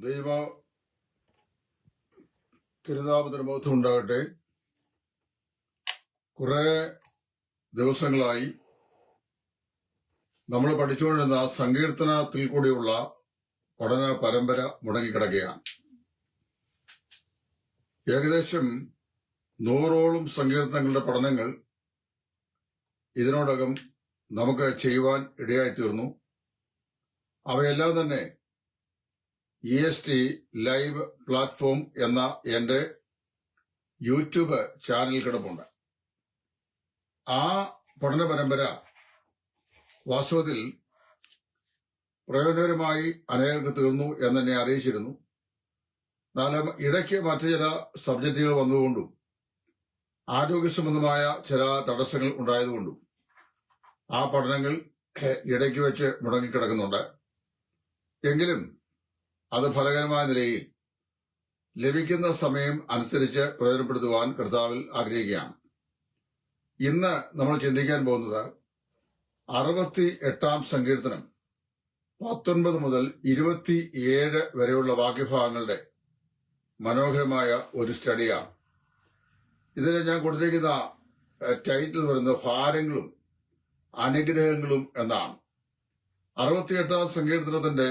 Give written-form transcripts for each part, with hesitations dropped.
ദൈവ തിരുനാമത്തിന് മഹത്വം ഉണ്ടാകട്ടെ. കുറെ ദിവസങ്ങളായി നമ്മൾ പഠിച്ചുകൊണ്ടിരുന്ന സങ്കീർത്തനത്തിൽ കൂടിയുള്ള പഠന പരമ്പര മുടങ്ങിക്കിടക്കുകയാണ്. ഏകദേശം 100ഓളം സങ്കീർത്തനങ്ങളുടെ പഠനങ്ങൾ ഇതിനോടകം നമുക്ക് ചെയ്യുവാൻ ഇടയായിത്തീർന്നു. അവയെല്ലാം തന്നെ EST ലൈവ് പ്ലാറ്റ്ഫോം എന്ന എന്റെ യൂട്യൂബ് ചാനലിൽ കിടപ്പുണ്ട്. ആ പഠന പരമ്പര വാസ്തവത്തിൽ പ്രയോജനകരമായി അനേകർക്ക് തീർന്നു എന്നെ അറിയിച്ചിരുന്നു. എന്നാൽ ഇടയ്ക്ക് മറ്റു ചില സബ്ജക്റ്റുകൾ വന്നുകൊണ്ടും ആരോഗ്യ സംബന്ധമായ ചില തടസ്സങ്ങൾ ഉണ്ടായതുകൊണ്ടും ആ പഠനങ്ങൾ ഇടയ്ക്ക് വെച്ച് മുടങ്ങിക്കിടക്കുന്നുണ്ട്. എങ്കിലും അത് ഫലകരമായ നിലയിൽ ലഭിക്കുന്ന സമയം അനുസരിച്ച് പ്രയോജനപ്പെടുത്തുവാൻ കർത്താവിൽ ആഗ്രഹിക്കുകയാണ്. ഇന്ന് നമ്മൾ ചിന്തിക്കാൻ പോകുന്നത് 68 സങ്കീർത്തനം 19 മുതൽ 27 വരെയുള്ള വാക്യഭാഗങ്ങളുടെ മനോഹരമായ ഒരു സ്റ്റഡിയാണ്. ഇതിന് ഞാൻ കൊടുത്തിരിക്കുന്ന ടൈറ്റിൽ പറയുന്നത് ഭാരങ്ങളും അനുഗ്രഹങ്ങളും എന്നാണ്. 68 സങ്കീർത്തനത്തിന്റെ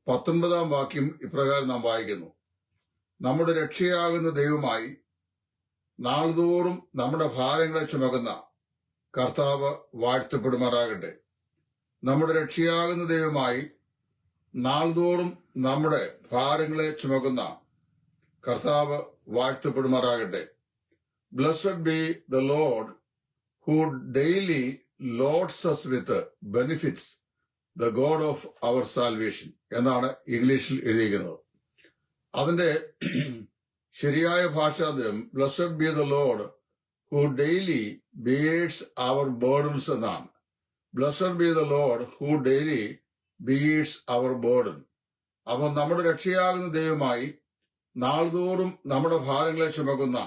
19 വാക്യം ഇപ്രകാരം നാം വായിക്കുന്നു: നമ്മുടെ രക്ഷയാകുന്ന ദൈവമായി നാൾതോറും നമ്മുടെ ഭാരങ്ങളെ ചുമക്കുന്ന കർത്താവ് വാഴ്ത്തപ്പെടുമാറാകട്ടെ. നമ്മുടെ രക്ഷയാകുന്ന ദൈവമായി നാൾതോറും നമ്മുടെ ഭാരങ്ങളെ ചുമക്കുന്ന കർത്താവ് വാഴ്ത്തപ്പെടുമാറാകട്ടെ. Blessed be the Lord who daily loads us with benefits, the God of our salvation എന്നാണ് ഇംഗ്ലീഷിൽ എഴുതിയിരിക്കുന്നത്. അതിന്റെ ശരിയായ ഭാഷാന്തരം blessed be the Lord who daily bears our burdens എന്നാണ്. Blessed be the Lord who daily bears our burden. അപ്പോൾ നമ്മുടെ രക്ഷയാകുന്ന ദൈവമായി നാൾതോറും നമ്മുടെ ഭാരങ്ങളെ ചുമക്കുന്ന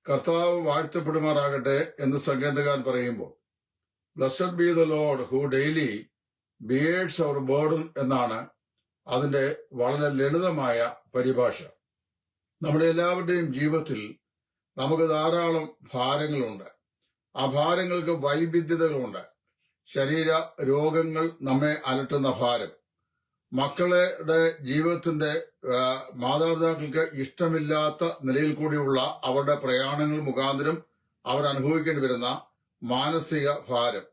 കർത്താവ് വാഴ്ത്തപ്പെടുമാറാകട്ടെ എന്ന് സങ്കീർത്തനക്കാരൻ പറയുമ്പോൾ blessed be the Lord who daily bears our burden എന്നാണ് അതിന്റെ വളരെ ലളിതമായ പരിഭാഷ. നമ്മുടെ എല്ലാവരുടെയും ജീവിതത്തിൽ നമുക്ക് ധാരാളം ഭാരങ്ങളുണ്ട്. ആ ഭാരങ്ങൾക്ക് വൈവിധ്യതകളുണ്ട്. ശരീര രോഗങ്ങൾ നമ്മെ അലട്ടുന്ന ഭാരം, മക്കളുടെ ജീവിതത്തിന്റെ മാതാപിതാക്കൾക്ക് ഇഷ്ടമില്ലാത്ത നിലയിൽ കൂടിയുള്ള അവരുടെ പ്രയാണങ്ങൾ മുഖാന്തരം അവർ അനുഭവിക്കേണ്ടി വരുന്ന മാനസിക ഭാരം,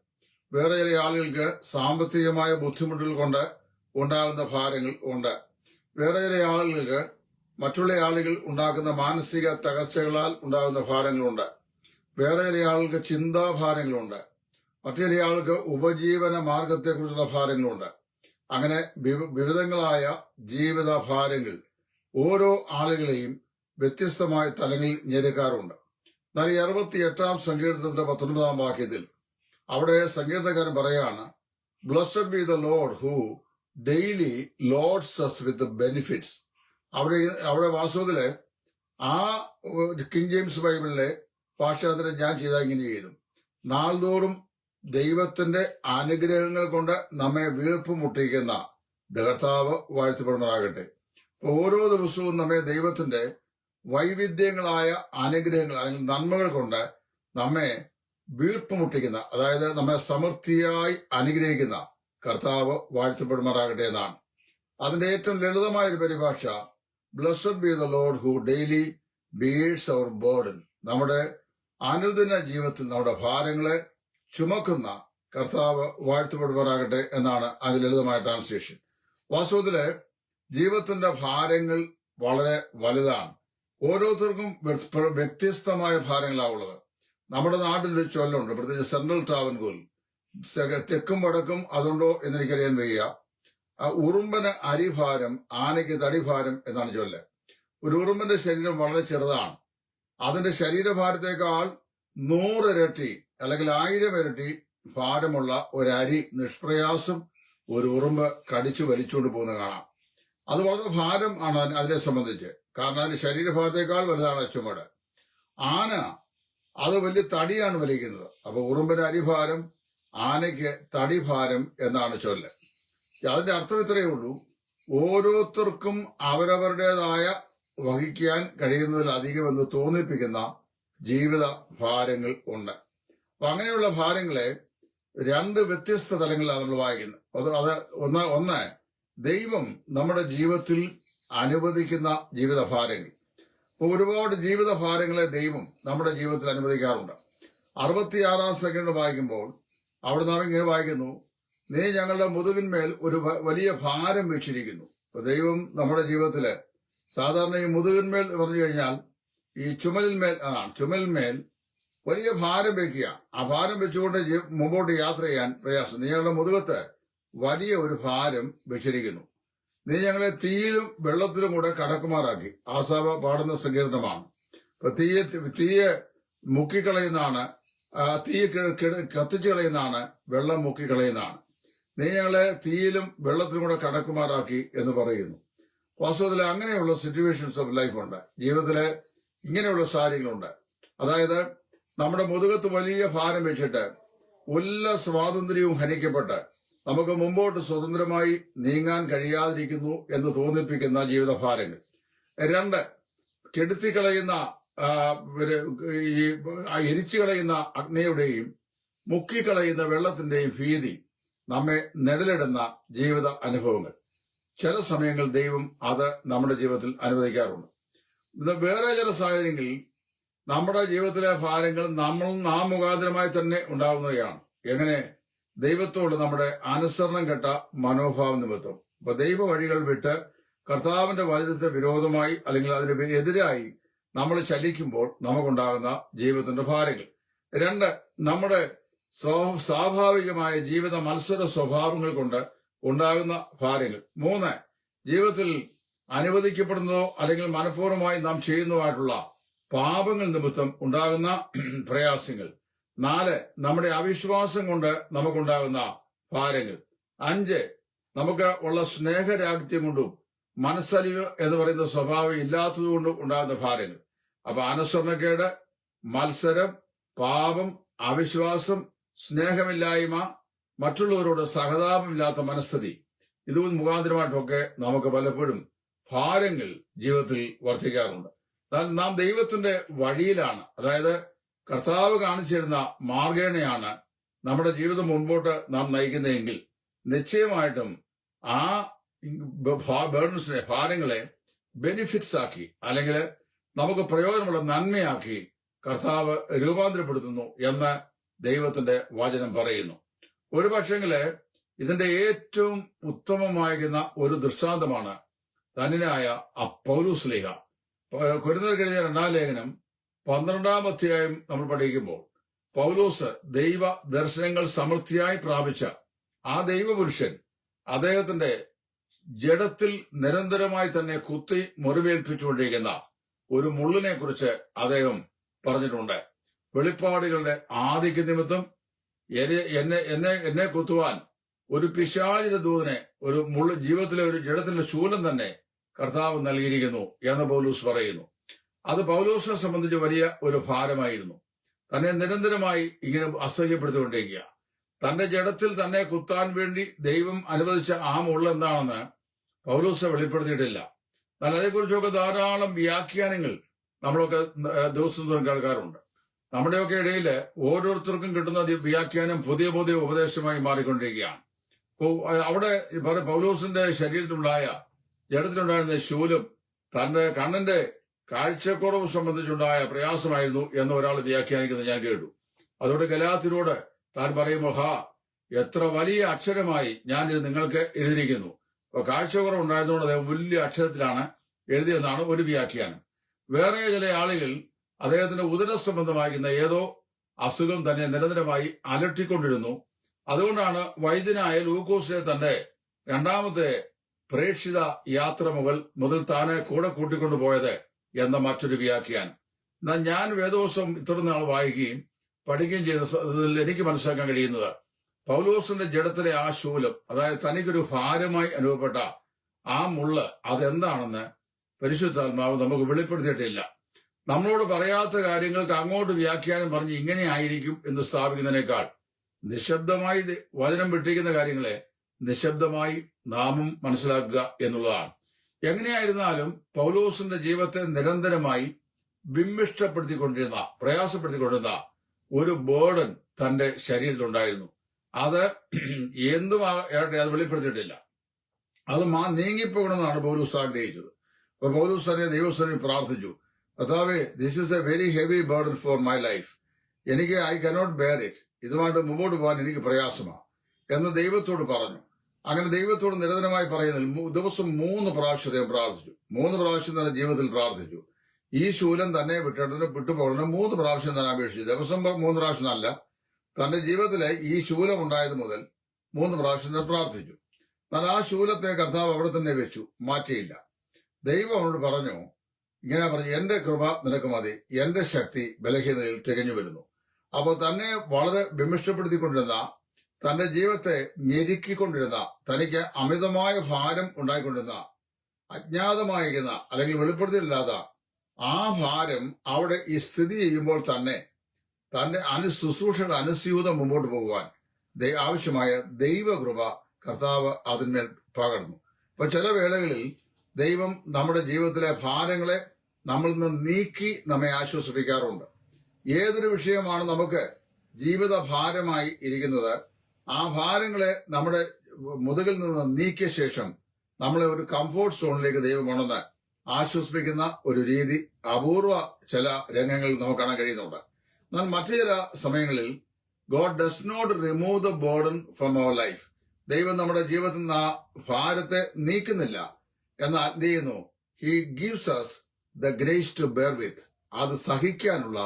വേറെ ചില ആളുകൾക്ക് സാമ്പത്തികമായ ബുദ്ധിമുട്ടുകൾ കൊണ്ട് ഉണ്ടാകുന്ന ഭാരങ്ങൾ ഉണ്ട്. വേറെ ചില ആളുകൾക്ക് മറ്റുള്ള ആളുകൾ ഉണ്ടാക്കുന്ന മാനസിക തകർച്ചകളാൽ ഉണ്ടാകുന്ന ഭാരങ്ങളുണ്ട്. വേറെ ചില ആളുകൾക്ക് ചിന്താഭാരങ്ങളുണ്ട്. മറ്റു ചില ആളുകൾക്ക് ഉപജീവന മാർഗത്തെക്കുറിച്ചുള്ള ഭാരങ്ങളുണ്ട്. അങ്ങനെ വിവിധങ്ങളായ ജീവിത ഭാരങ്ങൾ ഓരോ ആളുകളെയും വ്യത്യസ്തമായ തലങ്ങളിൽ ഞെരുക്കാറുണ്ട്. എന്നാൽ 68 സങ്കീർത്തനത്തിന്റെ 19 വാക്യത്തിൽ അവിടെ സങ്കീർത്തനക്കാരൻ പറയാണ്, blessed be the Lord who daily loads us with benefits. അവിടെ വാസ്തവത്തില് ആ കിങ് ജെയിംസ് ബൈബിളിലെ ഭാഷാന്തരം ഞാൻ ചെയ്താൽ ഇങ്ങനെ ചെയ്തു: നാൾതോറും ദൈവത്തിന്റെ അനുഗ്രഹങ്ങൾ കൊണ്ട് നമ്മെ വീർപ്പ് മുട്ടിക്കുന്ന കർത്താവ് വാഴ്ത്തപ്പെടുമാറാകട്ടെ. ഓരോ ദിവസവും നമ്മെ ദൈവത്തിന്റെ വൈവിധ്യങ്ങളായ അനുഗ്രഹങ്ങൾ അല്ലെങ്കിൽ നന്മകൾ കൊണ്ട് നമ്മെ വീർപ്പ് മുട്ടിക്കുന്ന, അതായത് നമ്മെ സമൃദ്ധിയായി അനുഗ്രഹിക്കുന്ന കർത്താവ് വാഴ്ത്തപ്പെടുമാറാകട്ടെ എന്നാണ്. അതിന്റെ ഏറ്റവും ലളിതമായ ഒരു പരിഭാഷ blessed be the Lord who daily bears our burden. നമ്മുടെ അനുദിന ജീവിതത്തിൽ നമ്മുടെ ഭാരങ്ങളെ ചുമക്കുന്ന കർത്താവ് വാഴ്ത്തപ്പെടുമാറാകട്ടെ എന്നാണ് അതിൽ ലളിതമായ ട്രാൻസ്ലേഷൻ. വാസ്തവത്തില് ജീവിതത്തിന്റെ ഭാരങ്ങൾ വളരെ വലുതാണ്. ഓരോരുത്തർക്കും വ്യത്യസ്തമായ ഭാരങ്ങളാണുള്ളത്. നമ്മുടെ നാട്ടിലൊരു ചൊല്ലുണ്ട്, പ്രത്യേകിച്ച് സെൻട്രൽ ട്രാവൻകൂറിൽ, തെക്കും വടക്കും അതുണ്ടോ എന്നെനിക്കറിയാൻ വയ്യ. ഉറുമ്പന് അരിഭാരം ആനയ്ക്ക് തടിഭാരം എന്നാണ് ചൊല്ല്. ഒരു ഉറുമ്പന്റെ ശരീരം വളരെ ചെറുതാണ്. അതിന്റെ ശരീരഭാരത്തേക്കാൾ 100 ഇരട്ടി അല്ലെങ്കിൽ 1000 ഇരട്ടി ഭാരമുള്ള ഒരു അരി നിഷ്പ്രയാസം ഒരു ഉറുമ്പ് കടിച്ചു വലിച്ചുകൊണ്ട് പോകുന്ന കാണാം. അത് വളരെ ഭാരം ആണ് അതിനെ സംബന്ധിച്ച്. കാരണം അതിന്റെ ശരീരഭാരത്തേക്കാൾ വലുതാണ് ചുമട്. ആന അത് വലിയ തടിയാണ് വലിക്കുന്നത്. അപ്പൊ ഉറുമ്പിന് അരിഭാരം, ആനയ്ക്ക് തടിഭാരം എന്നാണ് ചൊല്ല്. അതിന്റെ അർത്ഥം ഇത്രയേ ഉള്ളൂ: ഓരോരുത്തർക്കും അവരവരുടേതായ വഹിക്കാൻ കഴിയുന്നതിലധികമെന്ന് തോന്നിപ്പിക്കുന്ന ജീവിത ഭാരങ്ങൾ ഉണ്ട്. അപ്പൊ അങ്ങനെയുള്ള ഭാരങ്ങളെ രണ്ട് വ്യത്യസ്ത തലങ്ങളിലാണ് നമ്മൾ വായിക്കുന്നത്. അത് ഒന്ന് ദൈവം നമ്മുടെ ജീവിതത്തിൽ അനുവദിക്കുന്ന ജീവിത ഭാരങ്ങൾ. അപ്പോൾ ഒരുപാട് ജീവിത ഭാരങ്ങളെ ദൈവം നമ്മുടെ ജീവിതത്തിൽ അനുവദിക്കാറുണ്ട്. 66 സെക്കൻഡ് വായിക്കുമ്പോൾ അവിടെ നാം ഇങ്ങനെ വായിക്കുന്നു, നീ ഞങ്ങളുടെ മുതുകിന്മേൽ ഒരു വലിയ ഭാരം വെച്ചിരിക്കുന്നു. അപ്പൊ ദൈവം നമ്മുടെ ജീവിതത്തില് സാധാരണ ഈ മുതുകിന്മേൽ പറഞ്ഞു കഴിഞ്ഞാൽ ഈ ചുമലിന്മേൽ വലിയ ഭാരം വെക്കുക. ആ ഭാരം വെച്ചുകൊണ്ട് മുമ്പോട്ട് യാത്ര ചെയ്യാൻ പ്രയാസം. നീ ഞങ്ങളുടെ മുതുകത്ത് വലിയ ഒരു ഭാരം വെച്ചിരിക്കുന്നു. നീ ഞങ്ങളെ തീയിലും വെള്ളത്തിലും കൂടെ കടക്കുമാറാക്കി. ആസാബ് പാടുന്ന സങ്കീർത്തനമാണ്. ഇപ്പൊ തീയെ മുക്കിക്കളയുന്നതാണ്, തീ കത്തിച്ചു കളയുന്നതാണ്, വെള്ളം മുക്കിക്കളയുന്നതാണ്. നീ ഞങ്ങളെ തീയിലും വെള്ളത്തിലും കൂടെ കടക്കുമാറാക്കി എന്ന് പറയുന്നു. വാസ്തവത്തിൽ അങ്ങനെയുള്ള സിറ്റുവേഷൻസ് ഓഫ് ലൈഫ് ഉണ്ട്. ജീവിതത്തിലെ ഇങ്ങനെയുള്ള സാഹചര്യങ്ങളുണ്ട്. അതായത് നമ്മുടെ മുതുകത്ത് വലിയ ഭാരം വെച്ചിട്ട് എല്ലാ സ്വാതന്ത്ര്യവും ഹനിക്കപ്പെട്ട് നമുക്ക് മുമ്പോട്ട് സ്വതന്ത്രമായി നീങ്ങാൻ കഴിയാതിരിക്കുന്നു എന്ന് തോന്നിപ്പിക്കുന്ന ജീവിതഭാരങ്ങൾ. രണ്ട്, കെടുത്തിക്കളയുന്ന ഈ എരിച്ചു കളയുന്ന അഗ്നിയുടെയും മുക്കിക്കളയുന്ന വെള്ളത്തിന്റെയും ഭീതി നമ്മെ നെടലിടുന്ന ജീവിത അനുഭവങ്ങൾ. ചില സമയങ്ങൾ ദൈവം അത് നമ്മുടെ ജീവിതത്തിൽ അനുവദിക്കാറുണ്ട്. വേറെ ചില സാഹചര്യങ്ങളിൽ നമ്മുടെ ജീവിതത്തിലെ ഭാരങ്ങൾ നാം മുഖാന്തരമായി തന്നെ ഉണ്ടാകുന്നവയാണ്. എങ്ങനെ? ദൈവത്തോട് നമ്മുടെ അനുസരണം കെട്ട മനോഭാവം നിമിത്തം. അപ്പൊ ദൈവ വഴികൾ വിട്ട് കർത്താവിന്റെ വചനത്തിന് വിരോധമായി അല്ലെങ്കിൽ അതിന് എതിരായി നമ്മൾ ചലിക്കുമ്പോൾ നമുക്കുണ്ടാകുന്ന ജീവിതത്തിന്റെ ഭാരങ്ങൾ. രണ്ട്, നമ്മുടെ സ്വാഭാവികമായ ജീവിത മത്സര സ്വഭാവങ്ങൾ കൊണ്ട് ഉണ്ടാകുന്ന ഭാരങ്ങൾ. മൂന്ന്, ജീവിതത്തിൽ അനുവദിക്കപ്പെടുന്നതോ അല്ലെങ്കിൽ മനഃപൂർവ്വമായി നാം ചെയ്യുന്നതായിട്ടുള്ള പാപങ്ങൾ നിമിത്തം ഉണ്ടാകുന്ന പ്രയാസങ്ങൾ. നാല്, നമ്മുടെ അവിശ്വാസം കൊണ്ട് നമുക്കുണ്ടാകുന്ന ഭാരങ്ങൾ. അഞ്ച്, നമുക്ക് ഉള്ള സ്നേഹരാഹിത്യം കൊണ്ടും മനസ്സലിവ് എന്ന് പറയുന്ന സ്വഭാവം ഇല്ലാത്തതുകൊണ്ടും ഉണ്ടാകുന്ന ഭാരങ്ങൾ. അപ്പൊ അനുസരണക്കേട്, മത്സരം, പാപം, അവിശ്വാസം, സ്നേഹമില്ലായ്മ, മറ്റുള്ളവരോട് സഹതാപമില്ലാത്ത മനസ്ഥിതി, ഇത് മുഖാന്തരമായിട്ടൊക്കെ നമുക്ക് പലപ്പോഴും ഭാരങ്ങൾ ജീവിതത്തിൽ വർദ്ധിക്കാറുണ്ട്. നാം ദൈവത്തിന്റെ വഴിയിലാണ്, അതായത് കർത്താവ് കാണിച്ചിരുന്ന മാർഗേണയാണ് നമ്മുടെ ജീവിതം മുൻപോട്ട് നാം നയിക്കുന്നതെങ്കിൽ നിശ്ചയമായിട്ടും ആ ബേർഡൻസിനെ, ഭാരങ്ങളെ ബെനിഫിറ്റ്സ് ആക്കി അല്ലെങ്കിൽ നമുക്ക് പ്രയോജനമുള്ള നന്മയാക്കി കർത്താവ് രൂപാന്തരപ്പെടുത്തുന്നു എന്ന് ദൈവത്തിന്റെ വചനം പറയുന്നു. ഒരു പക്ഷെങ്കില് ഇതിന്റെ ഏറ്റവും ഉത്തമമായിരുന്ന ഒരു ദൃഷ്ടാന്തമാണ് ധന്യനായ പൗലോസ് ശ്ലീഹ. കൊരിന്ത്യർക്ക് എഴുതിയ 2-ാം ലേഖനം 12-ാം അധ്യായം നമ്മൾ പഠിക്കുമ്പോൾ പൗലോസ് ദൈവ ദർശനങ്ങൾ സമൃദ്ധിയായി പ്രാപിച്ച ആ ദൈവപുരുഷൻ അദ്ദേഹത്തിന്റെ ജഡത്തിൽ നിരന്തരമായി തന്നെ കുത്തി മുറിവേൽപ്പിച്ചുകൊണ്ടിരിക്കുന്ന ഒരു മുള്ളിനെ കുറിച്ച് അദ്ദേഹം പറഞ്ഞിട്ടുണ്ട്. വെളിപ്പാടുകളുടെ ആദിക്യ നിമിത്തം എന്നെ കുത്തുവാൻ ഒരു പിശാചിന്റെ ദൂതനെ, ഒരു മുള്ളു ജീവിതത്തിലെ ഒരു ജഡത്തിന്റെ ശൂലം തന്നെ കർത്താവ് നൽകിയിരിക്കുന്നു എന്ന് പൗലോസ് പറയുന്നു. അത് പൗലോസിനെ സംബന്ധിച്ച് വലിയ ഒരു ഭാരമായിരുന്നു. തന്നെ നിരന്തരമായി ഇങ്ങനെ അസഹ്യപ്പെടുത്തിക്കൊണ്ടിരിക്കുക. തന്റെ ജഡത്തിൽ തന്നെ കുത്താൻ വേണ്ടി ദൈവം അനുവദിച്ച ആ മുള്ള എന്താണെന്ന് പൗലോസ് വെളിപ്പെടുത്തിയിട്ടില്ല. എന്നാൽ അതേക്കുറിച്ചൊക്കെ ധാരാളം വ്യാഖ്യാനങ്ങൾ നമ്മളൊക്കെ ദിവസം തോറും കേൾക്കാറുണ്ട്. നമ്മുടെയൊക്കെ ഇടയിൽ ഓരോരുത്തർക്കും കിട്ടുന്ന വ്യാഖ്യാനം പുതിയ പുതിയ ഉപദേശമായി മാറിക്കൊണ്ടിരിക്കുകയാണ്. അവിടെ പൗലോസിന്റെ ശരീരത്തിലുണ്ടായ ജഡത്തിലുണ്ടായിരുന്ന ശൂലം തന്റെ കണ്ണിന്റെ കാഴ്ചക്കുറവ് സംബന്ധിച്ചുണ്ടായ പ്രയാസമായിരുന്നു എന്ന് ഒരാൾ വ്യാഖ്യാനിക്കുന്നത് ഞാൻ കേട്ടു. അതോടെ ഗലാത്യരോട് താൻ പറയുമ്പോൾ, എത്ര വലിയ അക്ഷരമായി ഞാൻ ഇത് നിങ്ങൾക്ക് എഴുതിയിരിക്കുന്നു. അപ്പൊ കാഴ്ചക്കുറവ് ഉണ്ടായിരുന്നുകൊണ്ട് അദ്ദേഹം വലിയ അക്ഷരത്തിലാണ് എഴുതിയെന്നാണ് ഒരു വ്യാഖ്യാനം. വേറെ ചില ആളുകൾ അദ്ദേഹത്തിന്റെ ഉദര സംബന്ധമാകുന്ന ഏതോ അസുഖം തന്നെ നിരന്തരമായി അലട്ടിക്കൊണ്ടിരുന്നു. അതുകൊണ്ടാണ് വൈദ്യനായ ലൂക്കോസിനെ തന്റെ 2ാമത്തെ പ്രേക്ഷിത യാത്ര മുതൽ താനെ കൂടെ കൂട്ടിക്കൊണ്ടുപോയത് എന്ന മറ്റൊരു വ്യാഖ്യാനം. എന്നാൽ ഞാൻ വേദോത്സവം ഇത്ര നാൾ വായിക്കുകയും പഠിക്കുകയും ചെയ്തതിൽ എനിക്ക് മനസ്സിലാക്കാൻ കഴിയുന്നത് പൗലോസിന്റെ ജഡത്തിലെ ആ ശൂലം, അതായത് തനിക്കൊരു ഭാരമായി അനുഭവപ്പെട്ട ആ മുള്ള്, അതെന്താണെന്ന് പരിശുദ്ധാത്മാവ് നമുക്ക് വെളിപ്പെടുത്തിയിട്ടില്ല. നമ്മളോട് പറയാത്ത കാര്യങ്ങൾക്ക് അങ്ങോട്ട് വ്യാഖ്യാനം പറഞ്ഞ് ഇങ്ങനെ ആയിരിക്കും എന്ന് സ്ഥാപിക്കുന്നതിനേക്കാൾ നിശബ്ദമായി വചനം വിട്ടിരിക്കുന്ന കാര്യങ്ങളെ നിശബ്ദമായി നാമും മനസ്സിലാക്കുക എന്നുള്ളതാണ്. എങ്ങനെയായിരുന്നാലും പൗലോസിന്റെ ജീവിതത്തെ നിരന്തരമായി പ്രയാസപ്പെടുത്തിക്കൊണ്ടിരുന്ന ഒരു ബേർഡൻ തന്റെ ശരീരത്തിലുണ്ടായിരുന്നു. അത് അത് വെളിപ്പെടുത്തിയിട്ടില്ല. അത് നീങ്ങിപ്പോകണമെന്നാണ് പൗലോസ് ആഗ്രഹിച്ചത്. അപ്പൊ പൗലോസ് തന്നെ ദൈവസ്ഥനിൽ പ്രാർത്ഥിച്ചു, കർത്താവേ, this is a very heavy burden for my life. I cannot bear it. ഇതുമായിട്ട് മുമ്പോട്ട് പോകാൻ എനിക്ക് പ്രയാസമാണ് എന്ന് ദൈവത്തോട് പറഞ്ഞു. അങ്ങനെ ദൈവത്തോട് നിരന്തരമായി പറയുന്നതിൽ ദിവസം 3 പ്രാവശ്യം അദ്ദേഹം പ്രാർത്ഥിച്ചു. 3 പ്രാവശ്യം തന്നെ ജീവിതത്തിൽ പ്രാർത്ഥിച്ചു. ഈ ശൂലം തന്നെ വിട്ടുപോകണം 3 പ്രാവശ്യം തന്നെ അപേക്ഷിച്ചു. ദിവസം 3 പ്രാവശ്യം അല്ല, തന്റെ ജീവിതത്തിലെ ഈ ശൂലം ഉണ്ടായത് മുതൽ 3 പ്രാവശ്യം തന്നെ പ്രാർത്ഥിച്ചു. എന്നാൽ ആ ശൂലത്തെ കർത്താവ് അവിടെ തന്നെ വെച്ചു, മാറ്റിയില്ല. ദൈവം അവനോട് പറഞ്ഞു, എന്റെ കൃപ നിനക്ക് മതി, എന്റെ ശക്തി ബലഹീനതയിൽ തികഞ്ഞു വരുന്നു. അപ്പോൾ തന്നെ വളരെ വിമിഷ്ടപ്പെടുത്തിക്കൊണ്ടിരുന്ന, തന്റെ ജീവിതത്തെ ഞെരുക്കിക്കൊണ്ടിരുന്ന, തനിക്ക് അമിതമായ ഭാരം ഉണ്ടായിക്കൊണ്ടിരുന്ന, അജ്ഞാതമായിരിക്കുന്ന അല്ലെങ്കിൽ വെളിപ്പെടുത്തിയില്ലാത്ത ആ ഭാരം അവിടെ ഈ സ്ഥിതി ചെയ്യുമ്പോൾ തന്നെ തന്റെ ശുശ്രൂഷയുടെ അനുസ്യൂതം മുമ്പോട്ട് പോകുവാൻ ആവശ്യമായ ദൈവകൃപ കർത്താവ് അതിന്മേൽ പകർന്നു. അപ്പൊ ചില വേളകളിൽ ദൈവം നമ്മുടെ ജീവിതത്തിലെ ഭാരങ്ങളെ നമ്മളിൽ നിന്ന് നീക്കി നമ്മെ ആശ്വസിപ്പിക്കാറുണ്ട്. ഏതൊരു വിഷയമാണ് നമുക്ക് ജീവിത ഭാരമായി ഇരിക്കുന്നത്, ആ ഭാരങ്ങളെ നമ്മുടെ മുതുകിൽ നിന്ന് നീക്കിയ ശേഷം നമ്മളെ ഒരു കംഫോർട്ട് സോണിലേക്ക് ദൈവം കൊണ്ടുവന്ന് ആശ്വസിപ്പിക്കുന്ന ഒരു രീതി അപൂർവ ചില രംഗങ്ങളിൽ നമുക്ക് കാണാൻ കഴിയുന്നുണ്ട്. എന്നാൽ മറ്റു ചില സമയങ്ങളിൽ God does not remove the burden from our life. ദൈവം നമ്മുടെ ജീവിതത്തിൽ നിന്ന് ആ ഭാരത്തെ നീക്കുന്നില്ല, എന്നാൽ എന്ത് ചെയ്യുന്നു? He gives us the grace to bear with. അത് സഹിക്കാനുള്ള